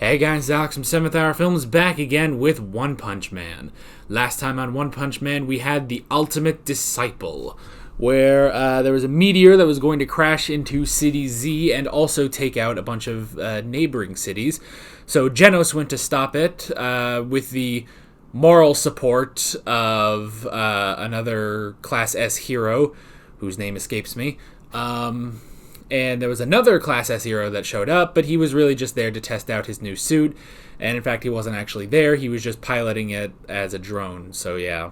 Hey guys, Alex from 7th Hour Films back again with One Punch Man. Last time on One Punch Man, we had The Ultimate Disciple, where there was a meteor that was going to crash into City Z and also take out a bunch of neighboring cities. So Genos went to stop it with the moral support of another Class S hero, whose name escapes me. And there was another Class S hero that showed up, but he was really just there to test out his new suit. And in fact, he wasn't actually there. He was just piloting it as a drone. So yeah.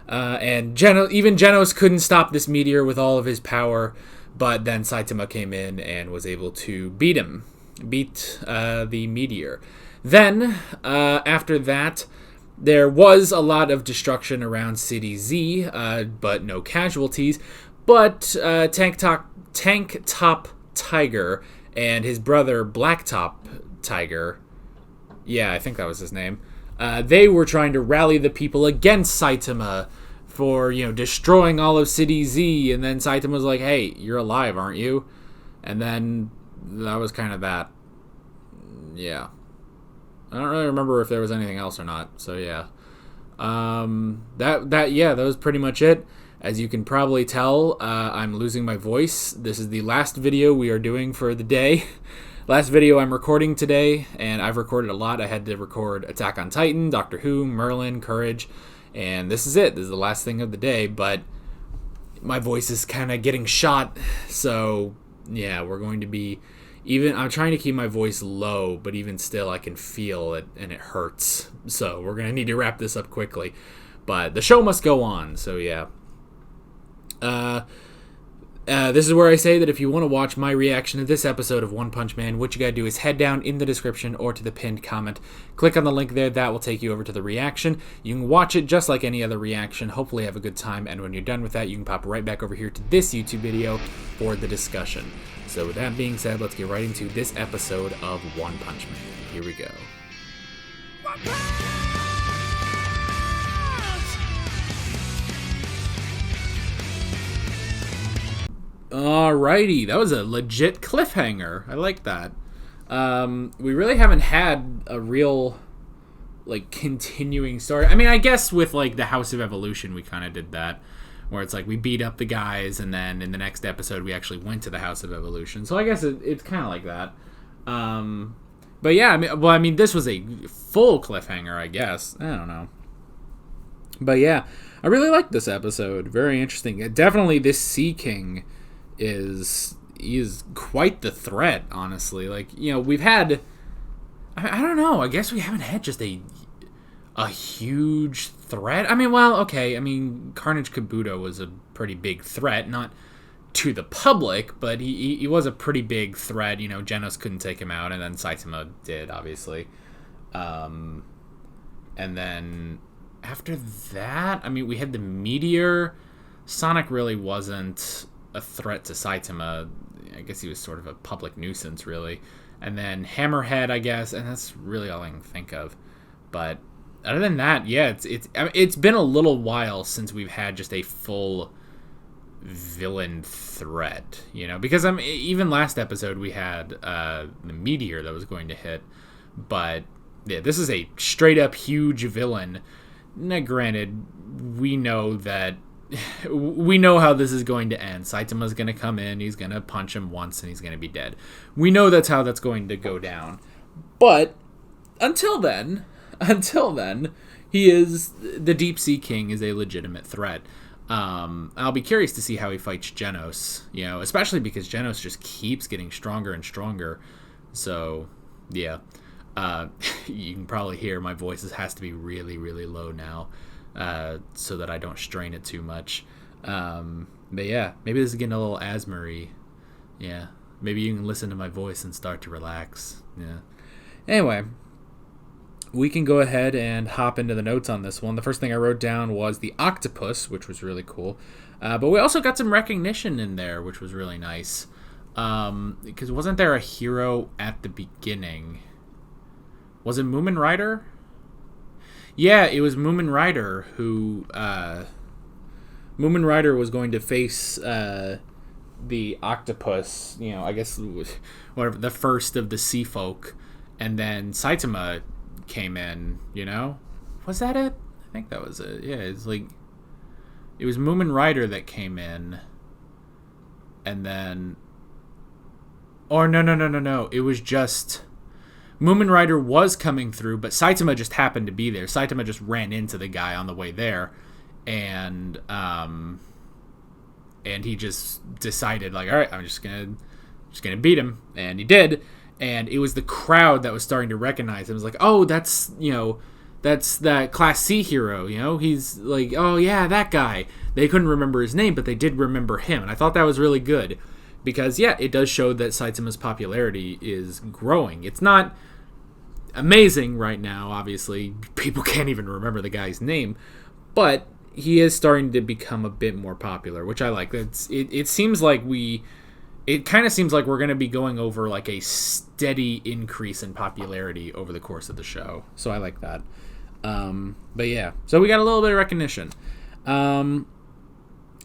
And even Genos couldn't stop this meteor with all of his power. But then Saitama came in and was able to beat the meteor. Then, after that, there was a lot of destruction around City Z, but no casualties. But Tank Top Tiger and his brother Blacktop Tiger, yeah, I think that was his name, they were trying to rally the people against Saitama for, destroying all of City Z. And then Saitama was like, hey, you're alive, aren't you? And then that was kind of that. Yeah. I don't really remember if there was anything else or not. So yeah. That was pretty much it. As you can probably tell, I'm losing my voice. This is the last video we are doing for the day. Last video I'm recording today, and I've recorded a lot. I had to record Attack on Titan, Doctor Who, Merlin, Courage, and this is it. This is the last thing of the day, but my voice is kind of getting shot, so yeah, we're going to be... I'm trying to keep my voice low, but even still I can feel it, and it hurts. So we're going to need to wrap this up quickly. But the show must go on, so yeah. This is where I say that if you want to watch my reaction to this episode of One Punch Man, what you gotta do is head down in the description or to the pinned comment. Click on the link there. That will take you over to the reaction. You can watch it just like any other reaction. Hopefully have a good time. And when you're done with that, you can pop right back over here to this YouTube video for the discussion. So with that being said, let's get right into this episode of One Punch Man. Here we go. Alrighty, that was a legit cliffhanger. I like that. We really haven't had a real, continuing story. I mean, I guess with, the House of Evolution, we kind of did that. Where it's we beat up the guys, and then in the next episode, we actually went to the House of Evolution. So I guess it's kind of like that. But yeah, I mean, this was a full cliffhanger, I guess. I don't know. But yeah, I really liked this episode. Very interesting. Definitely this Sea King is quite the threat, honestly. We've had... I don't know. I guess we haven't had just a huge threat. I mean, well, okay. I mean, Carnage Kabuto was a pretty big threat. Not to the public, but he was a pretty big threat. Genos couldn't take him out, and then Saitama did, obviously. And then after that, I mean, we had the meteor. Sonic really wasn't a threat to Saitama. I guess he was sort of a public nuisance, really. And then Hammerhead, I guess, and that's really all I can think of. But other than that, yeah, it's been a little while since we've had just a full villain threat, because even last episode we had the meteor that was going to hit, but yeah, this is a straight up huge villain. Now, granted, we know how this is going to end. Saitama's going to come in, he's going to punch him once, and he's going to be dead. We know that's how that's going to go down. But until then, the Deep Sea King is a legitimate threat. I'll be curious to see how he fights Genos, especially because Genos just keeps getting stronger and stronger. So, yeah. You can probably hear my voice has to be really, really low now. So that I don't strain it too much. But yeah, maybe this is getting a little asthma-y. Yeah, maybe you can listen to my voice and start to relax. Yeah. Anyway, we can go ahead and hop into the notes on this one. The first thing I wrote down was the octopus, which was really cool. But we also got some recognition in there, which was really nice. Because wasn't there a hero at the beginning? Was it Moomin Rider? Yeah, it was Moomin Rider who... Moomin Rider was going to face the octopus, I guess whatever, the first of the sea folk and then Saitama came in. Was that it? I think that was it. Yeah, it's like it was Moomin Rider that came in, and then, or no. It was just Moomin Rider was coming through, but Saitama just happened to be there. Saitama just ran into the guy on the way there, and he just decided, like, all right, I'm just gonna beat him, and he did. And it was the crowd that was starting to recognize him. It was like, oh, that's that Class C hero. He's like, oh yeah, that guy. They couldn't remember his name, but they did remember him, and I thought that was really good because, yeah, it does show that Saitama's popularity is growing. It's not amazing right now, obviously. People can't even remember the guy's name, but he is starting to become a bit more popular, which I like. It seems like it kind of seems like we're going to be going over like a steady increase in popularity over the course of the show. So I like that. But yeah, so we got a little bit of recognition.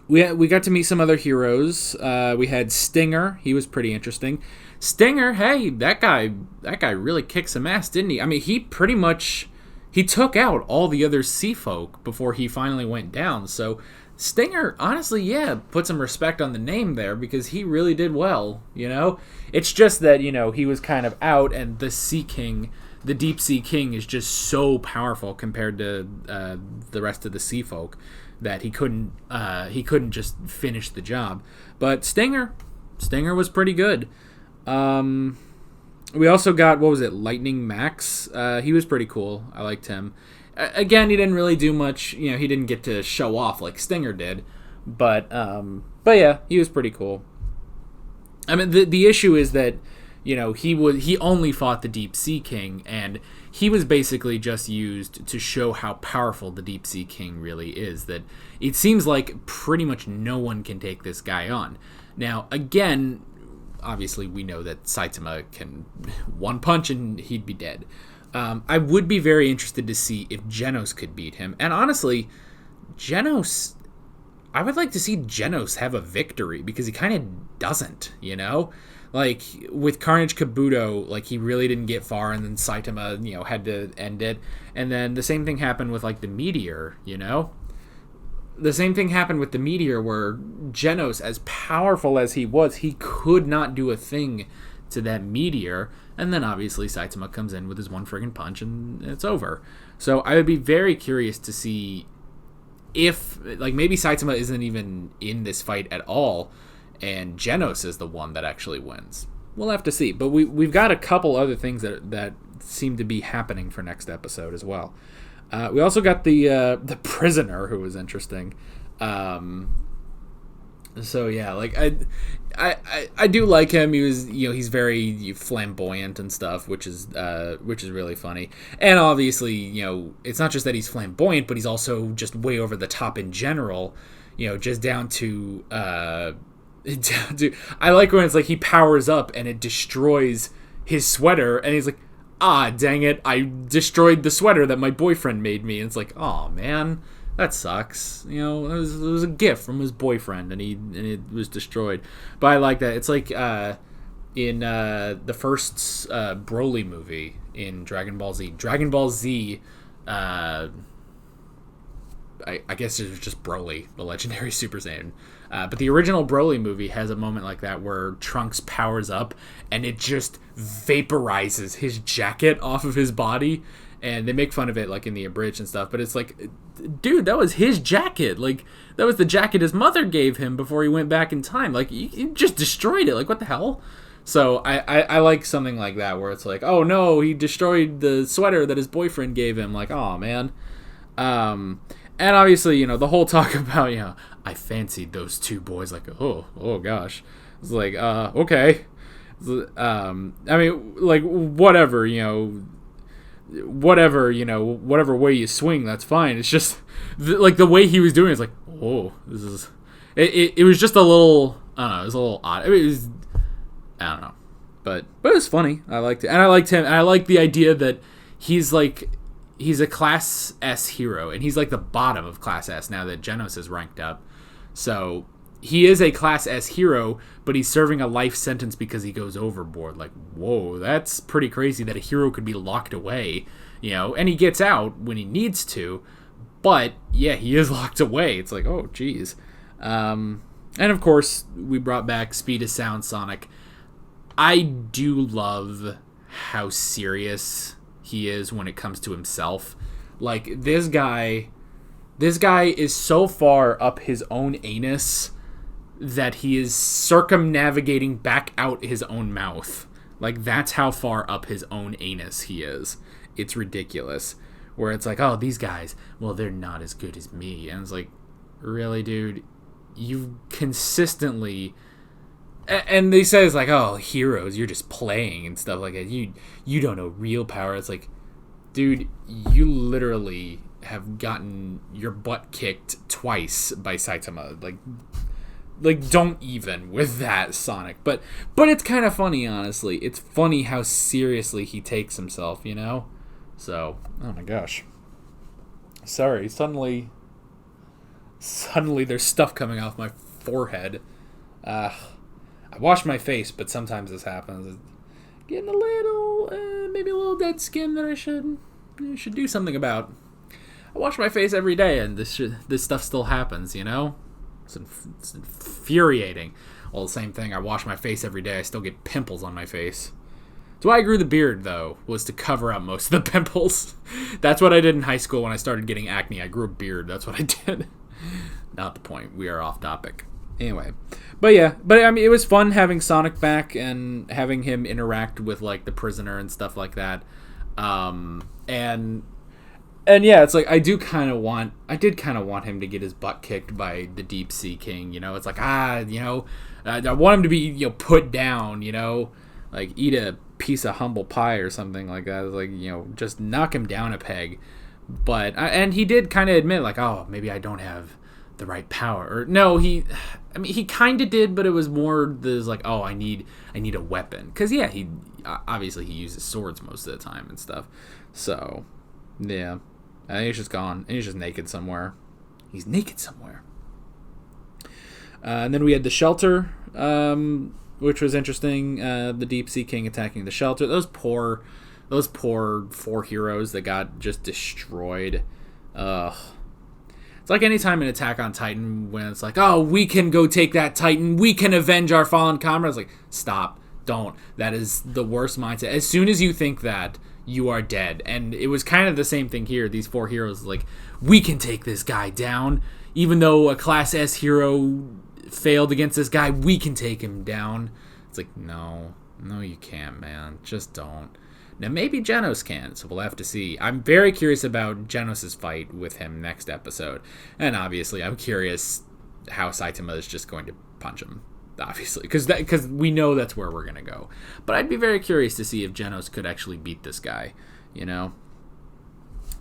We got to meet some other heroes. We had Stinger. He was pretty interesting. Stinger, hey, that guy really kicked some ass, didn't he? I mean, he took out all the other sea folk before he finally went down. So Stinger, honestly, yeah, put some respect on the name there because he really did well, It's just that, he was kind of out, and the Sea King, the Deep Sea King, is just so powerful compared to the rest of the sea folk that he couldn't just finish the job. But Stinger was pretty good. We also got, what was it, Lightning Max? He was pretty cool. I liked him. Again, he didn't really do much. He didn't get to show off like Stinger did. But yeah, he was pretty cool. I mean, the issue is that, he only fought the Deep Sea King, and he was basically just used to show how powerful the Deep Sea King really is. That it seems like pretty much no one can take this guy on. Now, again, obviously we know that Saitama can one punch and he'd be dead. I would be very interested to see if Genos could beat him. And honestly, I would like to see Genos have a victory because he kind of doesn't, Like, with Carnage Kabuto, like, he really didn't get far, and then Saitama, had to end it. And then the same thing happened with, like, the Meteor, The same thing happened with the Meteor where Genos, as powerful as he was, he could not do a thing to that Meteor. And then, obviously, Saitama comes in with his one friggin' punch, and it's over. So I would be very curious to see if, like, maybe Saitama isn't even in this fight at all, and Genos is the one that actually wins. We'll have to see. But we've got a couple other things that seem to be happening for next episode as well. We also got the prisoner, who was interesting. So yeah, like I do like him. He was, he's very flamboyant and stuff, which is really funny. And obviously, it's not just that he's flamboyant, but he's also just way over the top in general. Just down to I like when it's like he powers up and it destroys his sweater, and he's like, ah, dang it, I destroyed the sweater that my boyfriend made me. And it's like, oh man, that sucks. It was a gift from his boyfriend, and it was destroyed. But I like that. It's like in the first Broly movie in Dragon Ball Z. Dragon Ball Z, I guess it was just Broly, the legendary Super Saiyan. But the original Broly movie has a moment like that where Trunks powers up and it just vaporizes his jacket off of his body, and they make fun of it like in the abridged and stuff, but it's like, dude, that was his jacket. Like, that was the jacket his mother gave him before he went back in time. Like, you just destroyed it. Like, what the hell? So I like something like that where it's like, oh no, he destroyed the sweater that his boyfriend gave him. Like, oh man. And obviously, the whole talk about, I fancied those two boys, like, oh gosh. It's like, okay. I mean, like, whatever way you swing, that's fine. It's just, like, the way he was doing it, it's like, oh, this is, it was just a little, I don't know, it was a little odd. I mean, it was, I don't know. But it was funny. I liked it. And I liked him. And I liked the idea that he's a Class S hero, and he's like the bottom of Class S now that Genos is ranked up. So he is a Class S hero, but he's serving a life sentence because he goes overboard. Like, whoa, that's pretty crazy that a hero could be locked away, and he gets out when he needs to, but yeah, he is locked away. It's like, oh, geez. And of course, we brought back Speed of Sound Sonic. I do love how serious he is when it comes to himself. Like, this guy is so far up his own anus that he is circumnavigating back out his own mouth. Like, that's how far up his own anus he is. It's ridiculous. Where it's like, oh, these guys, well, they're not as good as me. And it's like, really, dude? You've consistently... And they say it's like, oh, heroes, you're just playing and stuff like that. You don't know real power. It's like, dude, you literally have gotten your butt kicked twice by Saitama. Like, don't even with that, Sonic. But it's kind of funny, honestly. It's funny how seriously he takes himself, So, oh my gosh. Sorry, suddenly there's stuff coming off my forehead. I wash my face, but sometimes this happens. It's getting a little, maybe a little dead skin that I should do something about. I wash my face every day, and this stuff still happens, It's infuriating. Well, the same thing. I wash my face every day. I still get pimples on my face. That's why I grew the beard, though, was to cover up most of the pimples. That's what I did in high school when I started getting acne. I grew a beard. That's what I did. Not the point. We are off topic. Anyway. But yeah. But, I mean, it was fun having Sonic back and having him interact with, like, the prisoner and stuff like that. And yeah, it's like, I did kind of want him to get his butt kicked by the Deep Sea King, It's like, I want him to be, put down, like, eat a piece of humble pie or something like that. It's like, just knock him down a peg. But, and he did kind of admit, like, oh, maybe I don't have the right power. Or, no, he kind of did, but it was more, like, oh, I need a weapon. Because, yeah, obviously he uses swords most of the time and stuff. So, yeah. I think he's just gone. And he's just naked somewhere. He's naked somewhere. And then we had the shelter, which was interesting. The Deep Sea King attacking the shelter. Those poor 4 heroes that got just destroyed. Ugh. It's like any time in Attack on Titan when it's like, oh, we can go take that Titan. We can avenge our fallen comrades. Like, stop. Don't. That is the worst mindset. As soon as you think that, you are dead. And it was kind of the same thing here. These 4 heroes, like, we can take this guy down. Even though a Class S hero failed against this guy, we can take him down. It's like, no, you can't, man. Just don't. Now, maybe Genos can, so we'll have to see. I'm very curious about Genos' fight with him next episode. And obviously, I'm curious how Saitama is just going to punch him. Obviously, because we know that's where we're gonna go. But I'd be very curious to see if Genos could actually beat this guy,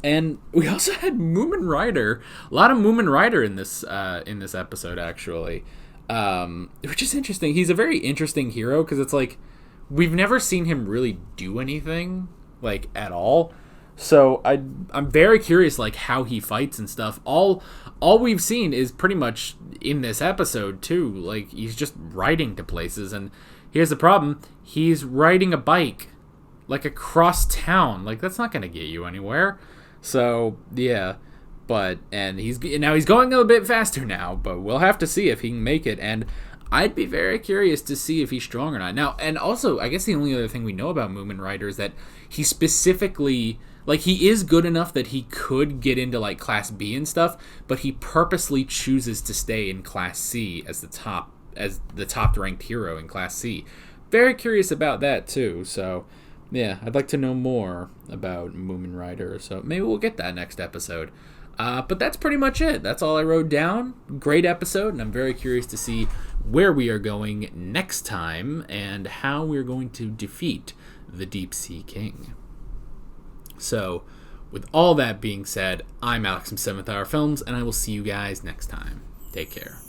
And we also had Moomin Rider. A lot of Moomin Rider in this episode, actually, which is interesting. He's a very interesting hero because it's like we've never seen him really do anything like at all. So I'm very curious, like, how he fights and stuff. All we've seen is pretty much in this episode too. Like, he's just riding to places, and here's the problem: he's riding a bike, like, across town. Like, that's not gonna get you anywhere. So yeah, and he's going a bit faster now, but we'll have to see if he can make it. And I'd be very curious to see if he's strong or not. Now, and also, I guess the only other thing we know about Moomin Rider is that he specifically, like, he is good enough that he could get into, like, Class B and stuff, but he purposely chooses to stay in Class C as the top ranked hero in Class C. Very curious about that too. So, yeah, I'd like to know more about Moomin Rider. So maybe we'll get that next episode. But that's pretty much it. That's all I wrote down. Great episode, and I'm very curious to see where we are going next time and how we're going to defeat the Deep Sea King. So, with all that being said, I'm Alex from 7th Hour Films, and I will see you guys next time. Take care.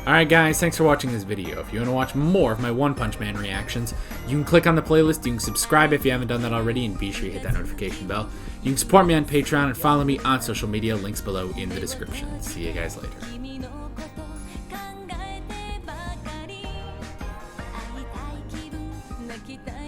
Alright guys, thanks for watching this video. If you want to watch more of my One Punch Man reactions, you can click on the playlist, you can subscribe if you haven't done that already, and be sure you hit that notification bell. You can support me on Patreon and follow me on social media, links below in the description. See you guys later.